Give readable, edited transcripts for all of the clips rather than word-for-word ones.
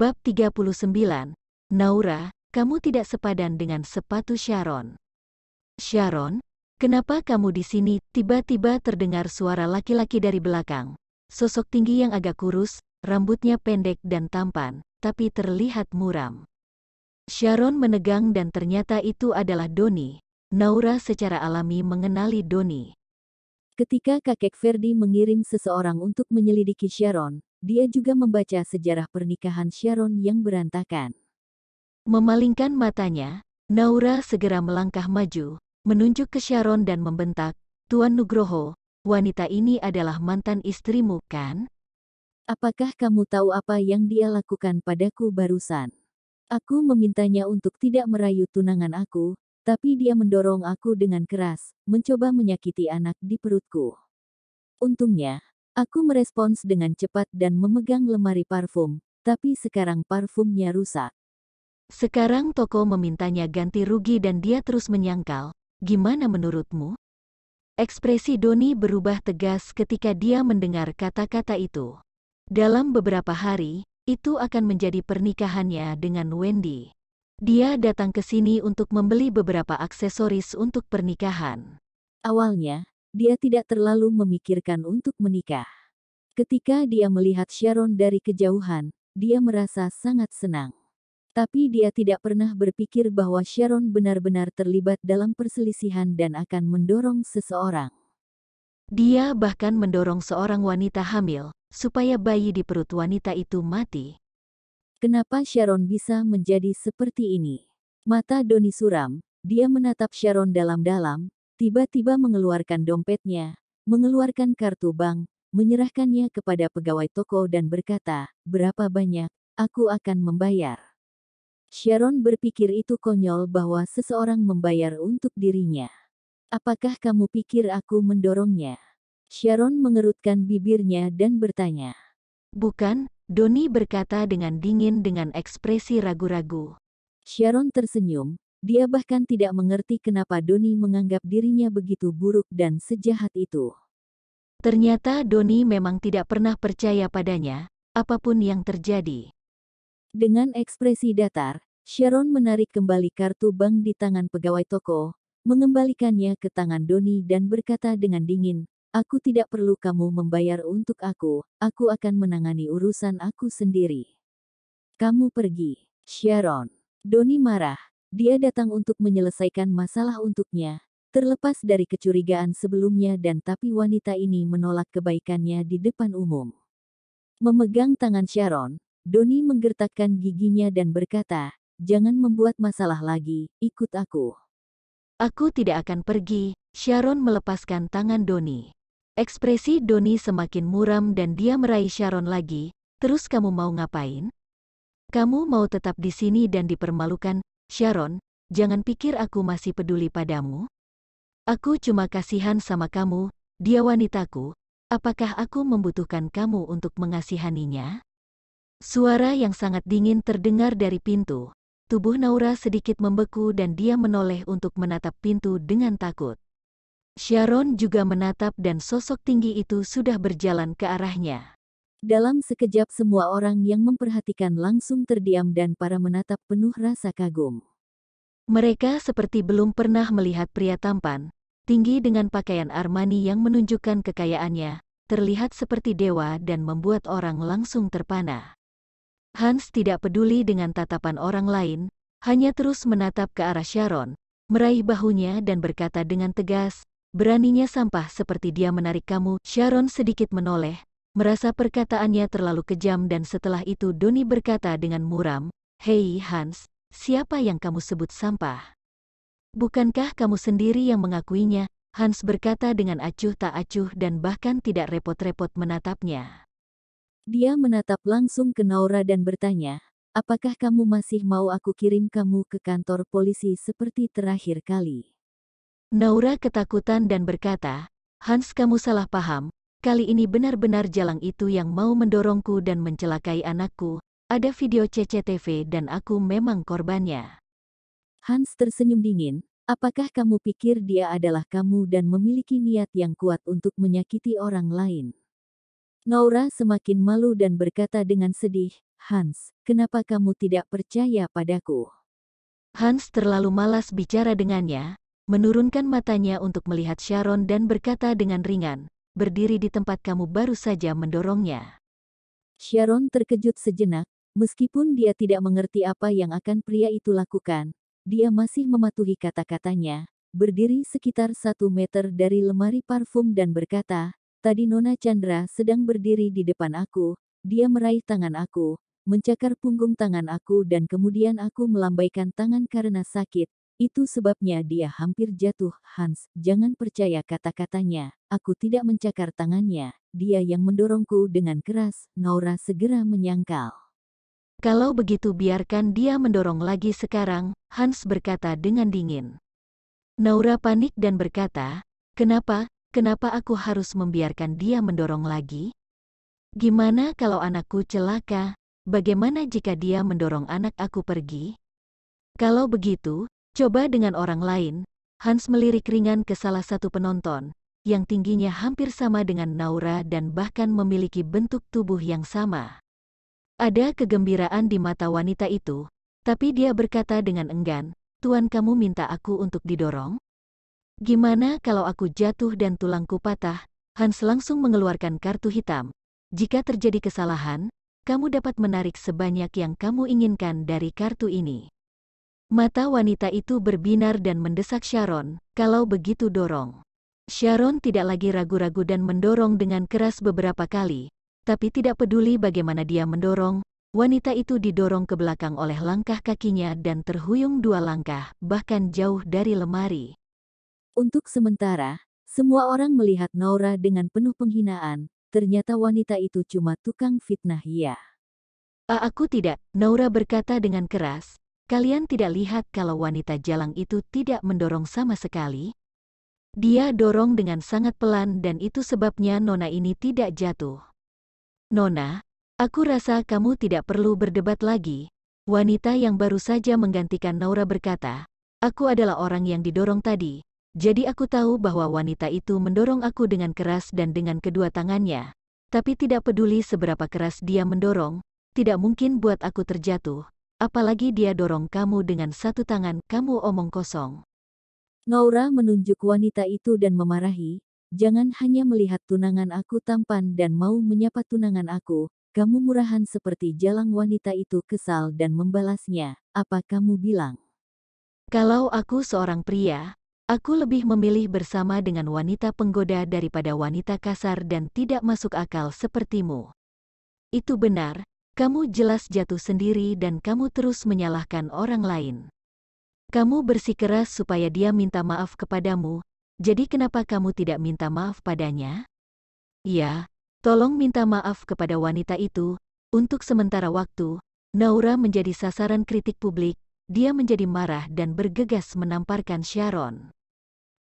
Bab 39. Naura, kamu tidak sepadan dengan sepatu Sharon. Sharon, kenapa kamu di sini? Tiba-tiba terdengar suara laki-laki dari belakang. Sosok tinggi yang agak kurus, rambutnya pendek dan tampan, tapi terlihat muram. Sharon menegang dan ternyata itu adalah Doni. Naura secara alami mengenali Doni. Ketika kakek Ferdi mengirim seseorang untuk menyelidiki Sharon, dia juga membaca sejarah pernikahan Sharon yang berantakan. Memalingkan matanya, Naura segera melangkah maju, menunjuk ke Sharon dan membentak, "Tuan Nugroho, wanita ini adalah mantan istrimu, kan? Apakah kamu tahu apa yang dia lakukan padaku barusan? Aku memintanya untuk tidak merayu tunangan aku, tapi dia mendorong aku dengan keras, mencoba menyakiti anak di perutku. Untungnya, aku merespons dengan cepat dan memegang lemari parfum, tapi sekarang parfumnya rusak. Sekarang toko memintanya ganti rugi dan dia terus menyangkal. Gimana menurutmu?" Ekspresi Doni berubah tegas ketika dia mendengar kata-kata itu. Dalam beberapa hari, itu akan menjadi pernikahannya dengan Wendy. Dia datang ke sini untuk membeli beberapa aksesoris untuk pernikahan. Awalnya, dia tidak terlalu memikirkan untuk menikah. Ketika dia melihat Sharon dari kejauhan, dia merasa sangat senang. Tapi dia tidak pernah berpikir bahwa Sharon benar-benar terlibat dalam perselisihan dan akan mendorong seseorang. Dia bahkan mendorong seorang wanita hamil, supaya bayi di perut wanita itu mati. Kenapa Sharon bisa menjadi seperti ini? Mata Doni suram, dia menatap Sharon dalam-dalam, tiba-tiba mengeluarkan dompetnya, mengeluarkan kartu bank, menyerahkannya kepada pegawai toko dan berkata, "Berapa banyak, aku akan membayar." Sharon berpikir itu konyol bahwa seseorang membayar untuk dirinya. "Apakah kamu pikir aku mendorongnya?" Sharon mengerutkan bibirnya dan bertanya. "Bukan," Doni berkata dengan dingin dengan ekspresi ragu-ragu. Sharon tersenyum, dia bahkan tidak mengerti kenapa Doni menganggap dirinya begitu buruk dan sejahat itu. Ternyata Doni memang tidak pernah percaya padanya, apapun yang terjadi. Dengan ekspresi datar, Sharon menarik kembali kartu bank di tangan pegawai toko, mengembalikannya ke tangan Doni dan berkata dengan dingin, "Aku tidak perlu kamu membayar untuk aku akan menangani urusan aku sendiri. Kamu pergi." Sharon. Doni marah, dia datang untuk menyelesaikan masalah untuknya, terlepas dari kecurigaan sebelumnya dan tapi wanita ini menolak kebaikannya di depan umum. Memegang tangan Sharon, Doni menggertakkan giginya dan berkata, "Jangan membuat masalah lagi, ikut aku." "Aku tidak akan pergi." Sharon melepaskan tangan Doni. Ekspresi Doni semakin muram dan dia meraih Sharon lagi. "Terus kamu mau ngapain? Kamu mau tetap di sini dan dipermalukan?" "Sharon, jangan pikir aku masih peduli padamu. Aku cuma kasihan sama kamu, dia wanitaku. Apakah aku membutuhkan kamu untuk mengasihaninya?" Suara yang sangat dingin terdengar dari pintu. Tubuh Naura sedikit membeku dan dia menoleh untuk menatap pintu dengan takut. Sharon juga menatap dan sosok tinggi itu sudah berjalan ke arahnya. Dalam sekejap semua orang yang memperhatikan langsung terdiam dan para menatap penuh rasa kagum. Mereka seperti belum pernah melihat pria tampan, tinggi dengan pakaian Armani yang menunjukkan kekayaannya, terlihat seperti dewa dan membuat orang langsung terpana. Hans tidak peduli dengan tatapan orang lain, hanya terus menatap ke arah Sharon, meraih bahunya dan berkata dengan tegas, "Beraninya sampah seperti dia menarik kamu." Sharon sedikit menoleh, merasa perkataannya terlalu kejam dan setelah itu Doni berkata dengan muram, "Hei Hans, siapa yang kamu sebut sampah? Bukankah kamu sendiri yang mengakuinya?" Hans berkata dengan acuh tak acuh dan bahkan tidak repot-repot menatapnya. Dia menatap langsung ke Naura dan bertanya, "Apakah kamu masih mau aku kirim kamu ke kantor polisi seperti terakhir kali?" Naura ketakutan dan berkata, "Hans, kamu salah paham, kali ini benar-benar Jalang itu yang mau mendorongku dan mencelakai anakku, ada video CCTV dan aku memang korbannya." Hans tersenyum dingin, "Apakah kamu pikir dia adalah kamu dan memiliki niat yang kuat untuk menyakiti orang lain?" Naura semakin malu dan berkata dengan sedih, Hans, kenapa kamu tidak percaya padaku? Hans terlalu malas bicara dengannya, menurunkan matanya untuk melihat Sharon dan berkata dengan ringan, berdiri di tempat kamu baru saja mendorongnya. Sharon terkejut sejenak, meskipun dia tidak mengerti apa yang akan pria itu lakukan. Dia masih mematuhi kata-katanya, berdiri sekitar 1 meter dari lemari parfum dan berkata, tadi Nona Chandra sedang berdiri di depan aku, dia meraih tangan aku, mencakar punggung tangan aku dan kemudian aku melambaikan tangan karena sakit. Itu sebabnya dia hampir jatuh. Hans, jangan percaya kata-katanya. Aku tidak mencakar tangannya. Dia yang mendorongku dengan keras. Naura segera menyangkal. Kalau begitu biarkan dia mendorong lagi sekarang, Hans berkata dengan dingin. Naura panik dan berkata, kenapa aku harus membiarkan dia mendorong lagi? Gimana kalau anakku celaka? Bagaimana jika dia mendorong anak aku pergi? Kalau begitu, coba dengan orang lain. Hans melirik ringan ke salah satu penonton, yang tingginya hampir sama dengan Naura dan bahkan memiliki bentuk tubuh yang sama. Ada kegembiraan di mata wanita itu, tapi dia berkata dengan enggan, Tuan kamu minta aku untuk didorong? Gimana kalau aku jatuh dan tulangku patah? Hans langsung mengeluarkan kartu hitam. Jika terjadi kesalahan, kamu dapat menarik sebanyak yang kamu inginkan dari kartu ini. Mata wanita itu berbinar dan mendesak Sharon, kalau begitu dorong. Sharon tidak lagi ragu-ragu dan mendorong dengan keras beberapa kali, tapi tidak peduli bagaimana dia mendorong, wanita itu didorong ke belakang oleh langkah kakinya dan terhuyung 2 langkah, bahkan jauh dari lemari. Untuk sementara, semua orang melihat Naura dengan penuh penghinaan. Ternyata wanita itu cuma tukang fitnah ya. Aku tidak, Naura berkata dengan keras. Kalian tidak lihat kalau wanita jalang itu tidak mendorong sama sekali? Dia dorong dengan sangat pelan dan itu sebabnya Nona ini tidak jatuh. Nona, aku rasa kamu tidak perlu berdebat lagi. Wanita yang baru saja menggantikan Naura berkata, aku adalah orang yang didorong tadi. Jadi aku tahu bahwa wanita itu mendorong aku dengan keras dan dengan kedua tangannya. Tapi tidak peduli seberapa keras dia mendorong, tidak mungkin buat aku terjatuh. Apalagi dia dorong kamu dengan satu tangan, kamu omong kosong. Naura menunjuk wanita itu dan memarahi, jangan hanya melihat tunangan aku tampan dan mau menyapa tunangan aku, kamu murahan seperti jalang. Wanita itu kesal dan membalasnya, apa kamu bilang? Kalau aku seorang pria, aku lebih memilih bersama dengan wanita penggoda daripada wanita kasar dan tidak masuk akal sepertimu. Itu benar, kamu jelas jatuh sendiri dan kamu terus menyalahkan orang lain. Kamu bersikeras supaya dia minta maaf kepadamu, jadi kenapa kamu tidak minta maaf padanya? Ya, tolong minta maaf kepada wanita itu. Untuk sementara waktu, Naura menjadi sasaran kritik publik. Dia menjadi marah dan bergegas menamparkan Sharon.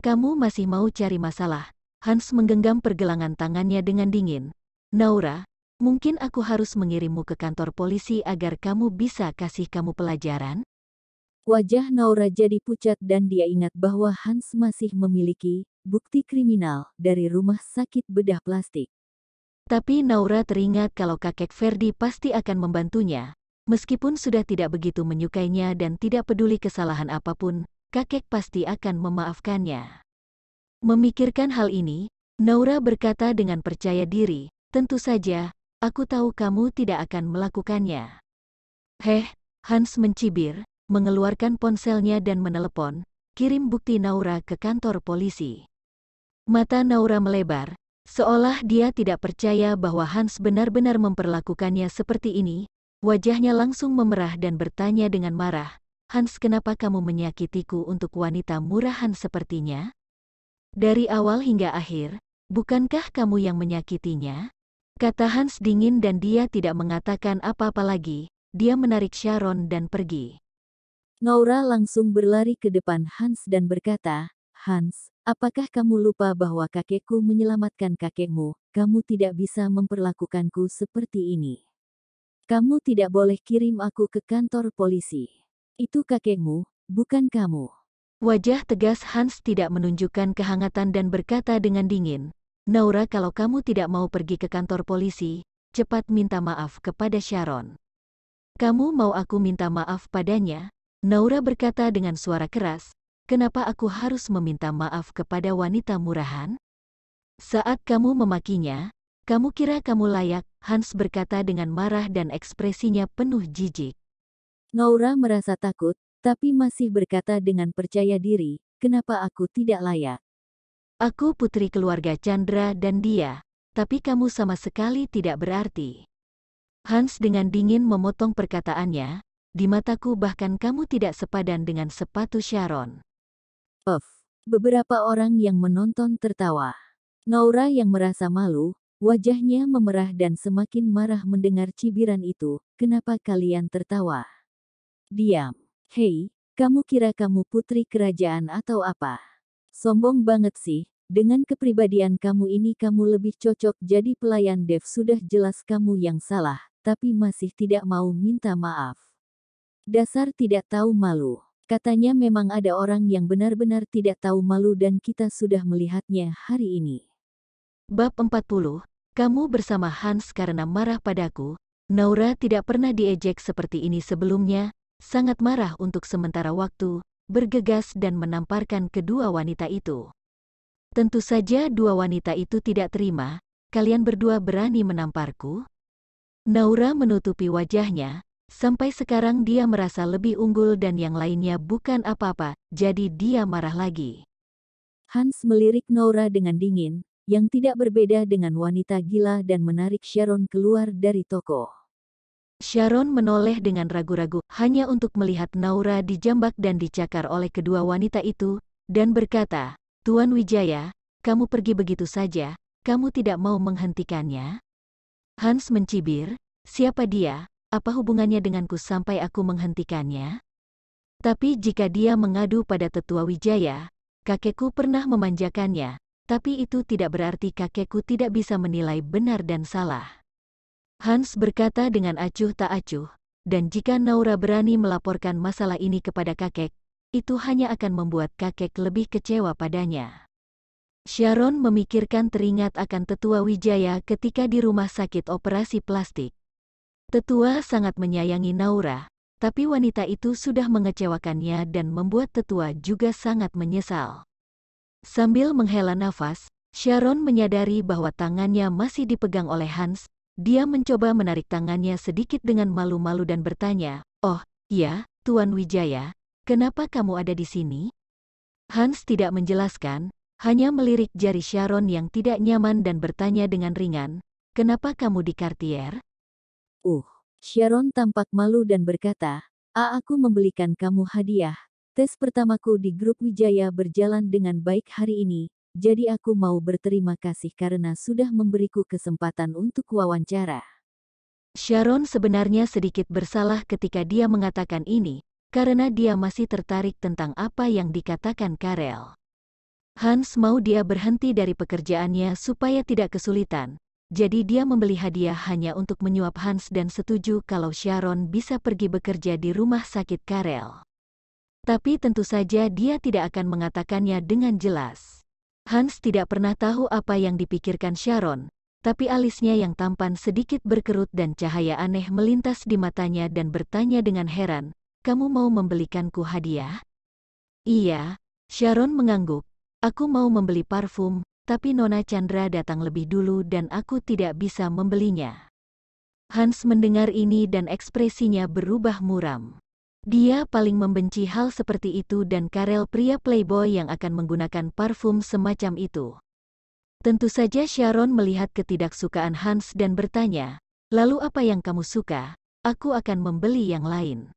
Kamu masih mau cari masalah? Hans menggenggam pergelangan tangannya dengan dingin. Naura, mungkin aku harus mengirimmu ke kantor polisi agar kamu bisa kasih kamu pelajaran? Wajah Naura jadi pucat dan dia ingat bahwa Hans masih memiliki bukti kriminal dari rumah sakit bedah plastik. Tapi Naura teringat kalau kakek Ferdi pasti akan membantunya. Meskipun sudah tidak begitu menyukainya dan tidak peduli kesalahan apapun, kakek pasti akan memaafkannya. Memikirkan hal ini, Naura berkata dengan percaya diri, tentu saja, aku tahu kamu tidak akan melakukannya. Hans mencibir, mengeluarkan ponselnya dan menelepon, kirim bukti Naura ke kantor polisi. Mata Naura melebar, seolah dia tidak percaya bahwa Hans benar-benar memperlakukannya seperti ini. Wajahnya langsung memerah dan bertanya dengan marah, Hans, kenapa kamu menyakitiku untuk wanita murahan sepertinya? Dari awal hingga akhir, bukankah kamu yang menyakitinya? Kata Hans dingin dan dia tidak mengatakan apa-apa lagi. Dia menarik Sharon dan pergi. Naura langsung berlari ke depan Hans dan berkata, Hans, apakah kamu lupa bahwa kakekku menyelamatkan kakekmu? Kamu tidak bisa memperlakukanku seperti ini. Kamu tidak boleh kirim aku ke kantor polisi. Itu kakekmu, bukan kamu. Wajah tegas Hans tidak menunjukkan kehangatan dan berkata dengan dingin, Naura, kalau kamu tidak mau pergi ke kantor polisi, cepat minta maaf kepada Sharon. Kamu mau aku minta maaf padanya? Naura berkata dengan suara keras, kenapa aku harus meminta maaf kepada wanita murahan? Saat kamu memakinya, kamu kira kamu layak, Hans berkata dengan marah dan ekspresinya penuh jijik. Naura merasa takut, tapi masih berkata dengan percaya diri, kenapa aku tidak layak? Aku putri keluarga Chandra dan dia, tapi kamu sama sekali tidak berarti. Hans dengan dingin memotong perkataannya, di mataku bahkan kamu tidak sepadan dengan sepatu Sharon. Beberapa orang yang menonton tertawa. Naura yang merasa malu, wajahnya memerah dan semakin marah mendengar cibiran itu. Kenapa kalian tertawa? Diam. Hei, kamu kira kamu putri kerajaan atau apa? Sombong banget sih, dengan kepribadian kamu ini kamu lebih cocok jadi pelayan Dev. Sudah jelas kamu yang salah, tapi masih tidak mau minta maaf. Dasar tidak tahu malu. Katanya memang ada orang yang benar-benar tidak tahu malu dan kita sudah melihatnya hari ini. Bab 40, kamu bersama Hans karena marah padaku. Naura tidak pernah diejek seperti ini sebelumnya, sangat marah untuk sementara waktu, bergegas dan menamparkan kedua wanita itu. Tentu saja dua wanita itu tidak terima, kalian berdua berani menamparku? Naura menutupi wajahnya, sampai sekarang dia merasa lebih unggul dan yang lainnya bukan apa-apa, jadi dia marah lagi. Hans melirik Naura dengan dingin, yang tidak berbeda dengan wanita gila dan menarik Sharon keluar dari toko. Sharon menoleh dengan ragu-ragu, hanya untuk melihat Naura dijambak dan dicakar oleh kedua wanita itu, dan berkata, Tuan Wijaya, kamu pergi begitu saja, kamu tidak mau menghentikannya? Hans mencibir, siapa dia, apa hubungannya denganku sampai aku menghentikannya? Tapi jika dia mengadu pada tetua Wijaya, kakekku pernah memanjakannya, tapi itu tidak berarti kakekku tidak bisa menilai benar dan salah. Hans berkata dengan acuh tak acuh, dan jika Naura berani melaporkan masalah ini kepada kakek, itu hanya akan membuat kakek lebih kecewa padanya. Sharon memikirkan teringat akan tetua Wijaya ketika di rumah sakit operasi plastik. Tetua sangat menyayangi Naura, tapi wanita itu sudah mengecewakannya dan membuat tetua juga sangat menyesal. Sambil menghela nafas, Sharon menyadari bahwa tangannya masih dipegang oleh Hans. Dia mencoba menarik tangannya sedikit dengan malu-malu dan bertanya, "Oh, ya, Tuan Wijaya, kenapa kamu ada di sini?" Hans tidak menjelaskan, hanya melirik jari Sharon yang tidak nyaman dan bertanya dengan ringan, "Kenapa kamu di Cartier?" Sharon tampak malu dan berkata, aku membelikan kamu hadiah. Tes pertamaku di grup Wijaya berjalan dengan baik hari ini, jadi aku mau berterima kasih karena sudah memberiku kesempatan untuk wawancara. Sharon sebenarnya sedikit bersalah ketika dia mengatakan ini, karena dia masih tertarik tentang apa yang dikatakan Karel. Hans mau dia berhenti dari pekerjaannya supaya tidak kesulitan, jadi dia membeli hadiah hanya untuk menyuap Hans dan setuju kalau Sharon bisa pergi bekerja di rumah sakit Karel. Tapi tentu saja dia tidak akan mengatakannya dengan jelas. Hans tidak pernah tahu apa yang dipikirkan Sharon, tapi alisnya yang tampan sedikit berkerut dan cahaya aneh melintas di matanya dan bertanya dengan heran, "Kamu mau membelikanku hadiah?" "Iya," Sharon mengangguk, "aku mau membeli parfum, tapi Nona Chandra datang lebih dulu dan aku tidak bisa membelinya." Hans mendengar ini dan ekspresinya berubah muram. Dia paling membenci hal seperti itu dan Karel pria playboy yang akan menggunakan parfum semacam itu. Tentu saja Sharon melihat ketidaksukaan Hans dan bertanya, "Lalu apa yang kamu suka? Aku akan membeli yang lain."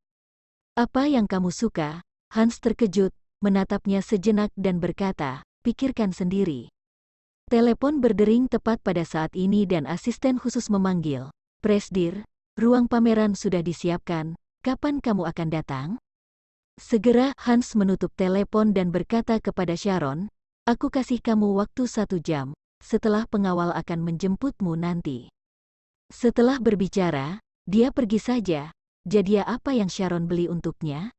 "Apa yang kamu suka?" Hans terkejut, menatapnya sejenak dan berkata, "Pikirkan sendiri." Telepon berdering tepat pada saat ini dan asisten khusus memanggil, "Presdir, ruang pameran sudah disiapkan. Kapan kamu akan datang?" Segera Hans menutup telepon dan berkata kepada Sharon, "Aku kasih kamu waktu 1 jam, setelah pengawal akan menjemputmu nanti." Setelah berbicara, dia pergi saja. Jadi apa yang Sharon beli untuknya?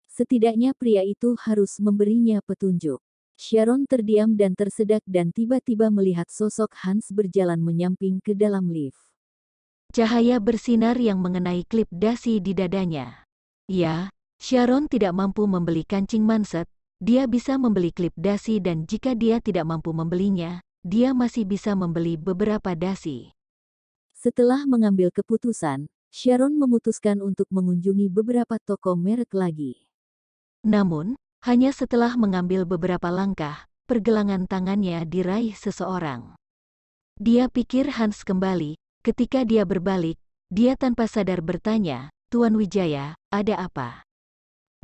Setidaknya pria itu harus memberinya petunjuk. Sharon terdiam dan tersedak dan tiba-tiba melihat sosok Hans berjalan menyamping ke dalam lift. Cahaya bersinar yang mengenai klip dasi di dadanya. Ya, Sharon tidak mampu membeli kancing manset, dia bisa membeli klip dasi dan jika dia tidak mampu membelinya, dia masih bisa membeli beberapa dasi. Setelah mengambil keputusan, Sharon memutuskan untuk mengunjungi beberapa toko merek lagi. Namun, hanya setelah mengambil beberapa langkah, pergelangan tangannya diraih seseorang. Dia pikir Hans kembali, ketika dia berbalik, dia tanpa sadar bertanya, "Tuan Wijaya, ada apa?"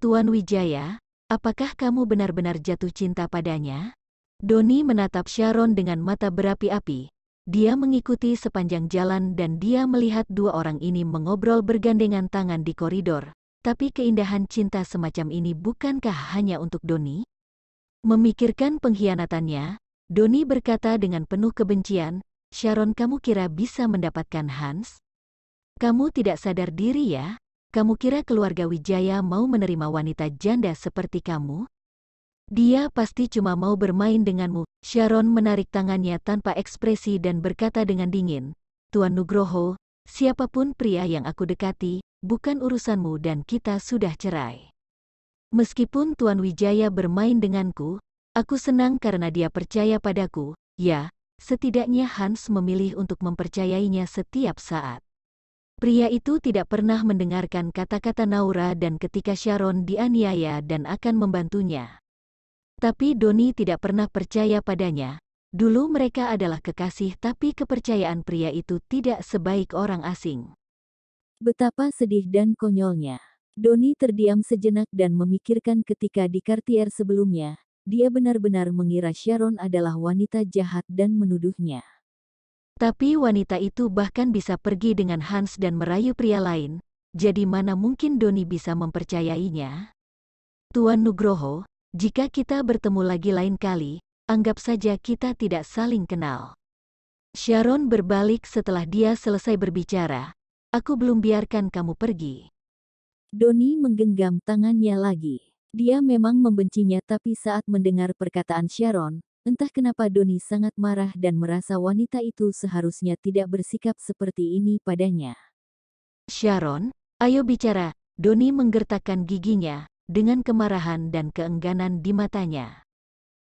"Tuan Wijaya, apakah kamu benar-benar jatuh cinta padanya?" Doni menatap Sharon dengan mata berapi-api. Dia mengikuti sepanjang jalan dan dia melihat dua orang ini mengobrol bergandengan tangan di koridor. Tapi keindahan cinta semacam ini bukankah hanya untuk Doni? Memikirkan pengkhianatannya, Doni berkata dengan penuh kebencian, "Sharon, kamu kira bisa mendapatkan Hans? Kamu tidak sadar diri ya? Kamu kira keluarga Wijaya mau menerima wanita janda seperti kamu? Dia pasti cuma mau bermain denganmu." Sharon menarik tangannya tanpa ekspresi dan berkata dengan dingin, "Tuan Nugroho, siapapun pria yang aku dekati, bukan urusanmu dan kita sudah cerai. Meskipun Tuan Wijaya bermain denganku, aku senang karena dia percaya padaku, ya, setidaknya Hans memilih untuk mempercayainya setiap saat." Pria itu tidak pernah mendengarkan kata-kata Naura dan ketika Sharon dianiaya dan akan membantunya. Tapi Doni tidak pernah percaya padanya. Dulu mereka adalah kekasih tapi kepercayaan pria itu tidak sebaik orang asing. Betapa sedih dan konyolnya. Doni terdiam sejenak dan memikirkan ketika di Cartier sebelumnya, dia benar-benar mengira Sharon adalah wanita jahat dan menuduhnya. Tapi wanita itu bahkan bisa pergi dengan Hans dan merayu pria lain, jadi mana mungkin Doni bisa mempercayainya? "Tuan Nugroho, jika kita bertemu lagi lain kali, anggap saja kita tidak saling kenal." Sharon berbalik setelah dia selesai berbicara. "Aku belum biarkan kamu pergi." Doni menggenggam tangannya lagi. Dia memang membencinya tapi saat mendengar perkataan Sharon, entah kenapa Doni sangat marah dan merasa wanita itu seharusnya tidak bersikap seperti ini padanya. "Sharon, ayo bicara." Doni menggertakkan giginya, dengan kemarahan dan keengganan di matanya.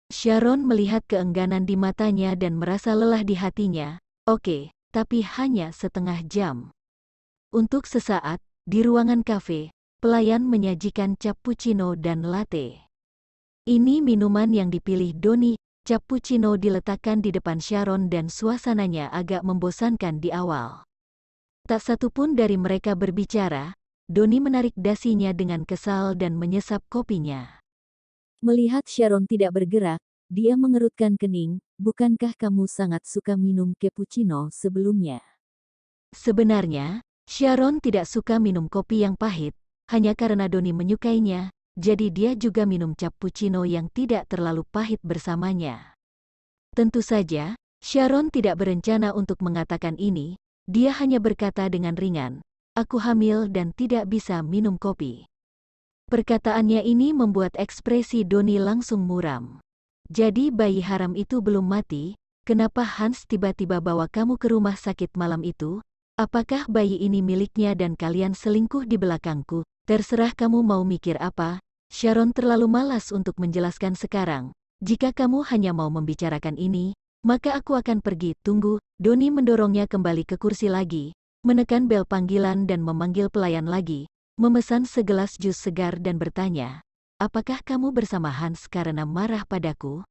Sharon melihat keengganan di matanya dan merasa lelah di hatinya. "Oke, tapi hanya setengah jam." Untuk sesaat, di ruangan kafe, pelayan menyajikan cappuccino dan latte. Ini minuman yang dipilih Doni. Cappuccino diletakkan di depan Sharon dan suasananya agak membosankan di awal. Tak satu pun dari mereka berbicara. Doni menarik dasinya dengan kesal dan menyesap kopinya. Melihat Sharon tidak bergerak, dia mengerutkan kening. "Bukankah kamu sangat suka minum cappuccino sebelumnya?" Sebenarnya, Sharon tidak suka minum kopi yang pahit, hanya karena Doni menyukainya, jadi dia juga minum cappuccino yang tidak terlalu pahit bersamanya. Tentu saja, Sharon tidak berencana untuk mengatakan ini, dia hanya berkata dengan ringan, "Aku hamil dan tidak bisa minum kopi." Perkataannya ini membuat ekspresi Doni langsung muram. "Jadi bayi haram itu belum mati, kenapa Hans tiba-tiba bawa kamu ke rumah sakit malam itu? Apakah bayi ini miliknya dan kalian selingkuh di belakangku? Terserah kamu mau mikir apa." Sharon terlalu malas untuk menjelaskan sekarang. "Jika kamu hanya mau membicarakan ini, maka aku akan pergi." "Tunggu." Doni mendorongnya kembali ke kursi lagi, menekan bel panggilan dan memanggil pelayan lagi, memesan segelas jus segar dan bertanya, "Apakah kamu bersama Hans karena marah padaku?"